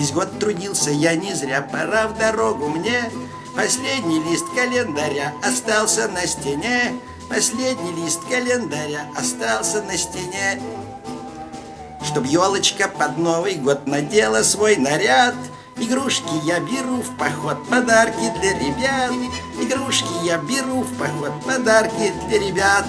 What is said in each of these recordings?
Весь год трудился я не зря, пора в дорогу мне. Последний лист календаря остался на стене. Последний лист календаря остался на стене. Чтоб елочка под Новый год надела свой наряд, игрушки я беру в поход, подарки для ребят. Игрушки я беру в поход, подарки для ребят.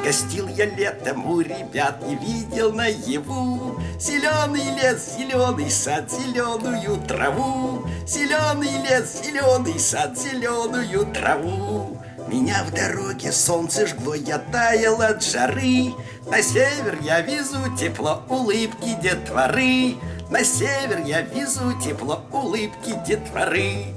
Гостил я летом у ребят и видел наяву зеленый лес, зеленый сад, зеленую траву. Зеленый лес, зеленый сад, зеленую траву. Меня в дороге солнце жгло, я таял от жары. На север я везу тепло, улыбки детворы. На север я везу тепло, улыбки детворы.